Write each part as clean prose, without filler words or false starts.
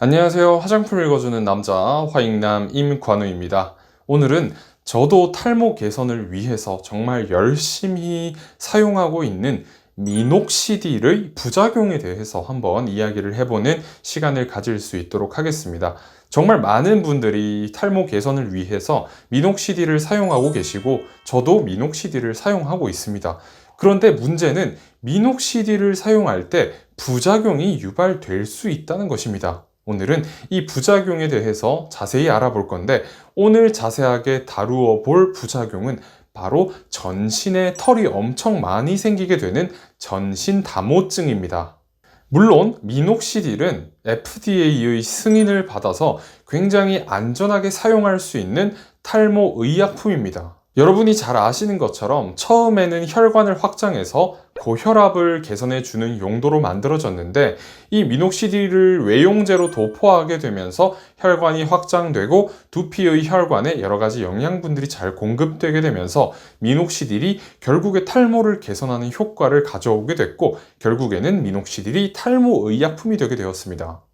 안녕하세요. 화장품 읽어주는 남자 화익남 임관우입니다. 오늘은 저도 탈모 개선을 위해서 정말 열심히 사용하고 있는 미녹시딜의 부작용에 대해서 한번 이야기를 해보는 시간을 가질 수 있도록 하겠습니다. 정말 많은 분들이 탈모 개선을 위해서 미녹시딜을 사용하고 계시고 저도 미녹시딜을 사용하고 있습니다. 그런데 문제는 미녹시딜을 사용할 때 부작용이 유발될 수 있다는 것입니다. 오늘은 이 부작용에 대해서 자세히 알아볼 건데, 오늘 자세하게 다루어 볼 부작용은 바로 전신에 털이 엄청 많이 생기게 되는 전신 담호증입니다. 물론 미녹시딜은 FDA의 승인을 받아서 굉장히 안전하게 사용할 수 있는 탈모 의약품입니다. 여러분이 잘 아시는 것처럼 처음에는 혈관을 확장해서 고혈압을 개선해 주는 용도로 만들어졌는데, 이 미녹시딜을 외용제로 도포하게 되면서 혈관이 확장되고 두피의 혈관에 여러 가지 영양분들이 잘 공급되게 되면서 미녹시딜이 결국에 탈모를 개선하는 효과를 가져오게 됐고, 결국에는 미녹시딜이 탈모 의약품이 되게 되었습니다.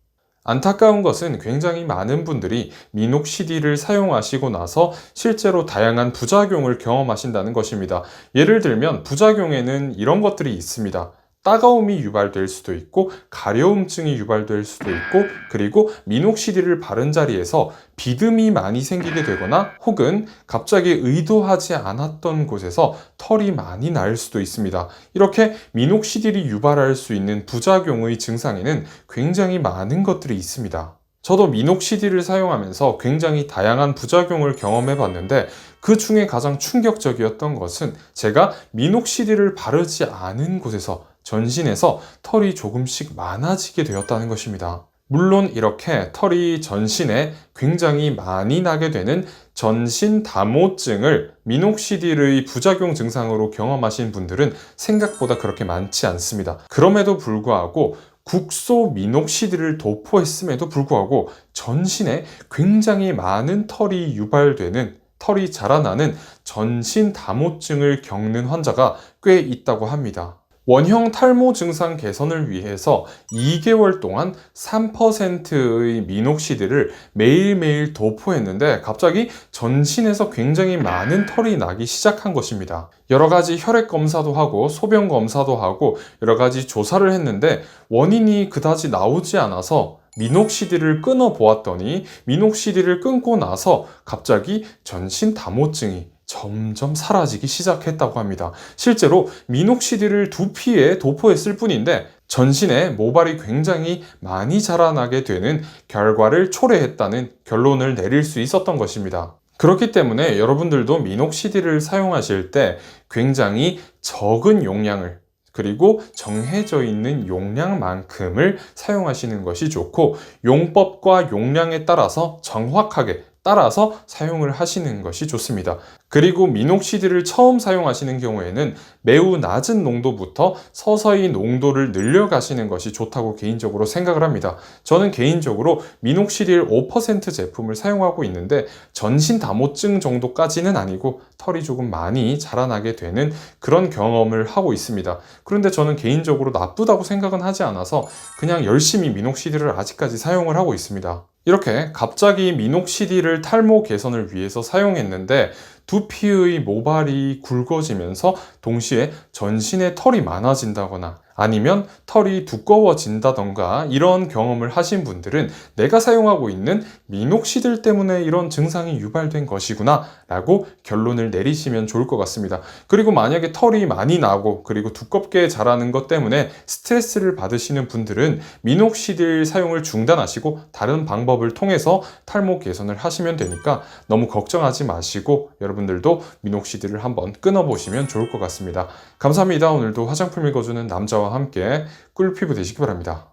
안타까운 것은 굉장히 많은 분들이 미녹시딜을 사용하시고 나서 실제로 다양한 부작용을 경험하신다는 것입니다. 예를 들면 부작용에는 이런 것들이 있습니다. 따가움이 유발될 수도 있고, 가려움증이 유발될 수도 있고, 그리고 미녹시딜을 바른 자리에서 비듬이 많이 생기게 되거나, 혹은 갑자기 의도하지 않았던 곳에서 털이 많이 날 수도 있습니다. 이렇게 미녹시딜이 유발할 수 있는 부작용의 증상에는 굉장히 많은 것들이 있습니다. 저도 미녹시딜을 사용하면서 굉장히 다양한 부작용을 경험해 봤는데, 그 중에 가장 충격적이었던 것은 제가 미녹시딜을 바르지 않은 곳에서, 전신에서 털이 조금씩 많아지게 되었다는 것입니다. 물론 이렇게 털이 전신에 굉장히 많이 나게 되는 전신 담호증을 미녹시딜의 부작용 증상으로 경험하신 분들은 생각보다 그렇게 많지 않습니다. 그럼에도 불구하고 국소 미녹시딜을 도포했음에도 불구하고 전신에 굉장히 많은 털이 유발되는, 털이 자라나는 전신 담호증을 겪는 환자가 꽤 있다고 합니다. 원형 탈모 증상 개선을 위해서 2개월 동안 3%의 미녹시딜을 매일매일 도포했는데, 갑자기 전신에서 굉장히 많은 털이 나기 시작한 것입니다. 여러 가지 혈액 검사도 하고 소변 검사도 하고 여러 가지 조사를 했는데 원인이 그다지 나오지 않아서 미녹시딜을 끊어 보았더니, 미녹시딜을 끊고 나서 갑자기 전신 담호증이 점점 사라지기 시작했다고 합니다. 실제로 미녹시딜을 두피에 도포했을 뿐인데 전신에 모발이 굉장히 많이 자라나게 되는 결과를 초래했다는 결론을 내릴 수 있었던 것입니다. 그렇기 때문에 여러분들도 미녹시딜을 사용하실 때 굉장히 적은 용량을, 그리고 정해져 있는 용량만큼을 사용하시는 것이 좋고, 용법과 용량에 따라서 정확하게 따라서 사용을 하시는 것이 좋습니다. 그리고 미녹시딜을 처음 사용하시는 경우에는 매우 낮은 농도부터 서서히 농도를 늘려가시는 것이 좋다고 개인적으로 생각을 합니다. 저는 개인적으로 미녹시딜 5% 제품을 사용하고 있는데 전신 담호증 정도까지는 아니고 털이 조금 많이 자라나게 되는 그런 경험을 하고 있습니다. 그런데 저는 개인적으로 나쁘다고 생각은 하지 않아서 그냥 열심히 미녹시딜을 아직까지 사용을 하고 있습니다. 이렇게 갑자기 미녹시딜을 탈모 개선을 위해서 사용했는데 두피의 모발이 굵어지면서 동시에 전신에 털이 많아진다거나 아니면 털이 두꺼워진다던가 이런 경험을 하신 분들은 내가 사용하고 있는 미녹시딜 때문에 이런 증상이 유발된 것이구나 라고 결론을 내리시면 좋을 것 같습니다. 그리고 만약에 털이 많이 나고 그리고 두껍게 자라는 것 때문에 스트레스를 받으시는 분들은 미녹시딜 사용을 중단하시고 다른 방법을 통해서 탈모 개선을 하시면 되니까 너무 걱정하지 마시고 여러분들도 미녹시딜을 한번 끊어보시면 좋을 것 같습니다. 감사합니다. 오늘도 화장품 읽어주는 남자와 함께 꿀피부 되시기 바랍니다.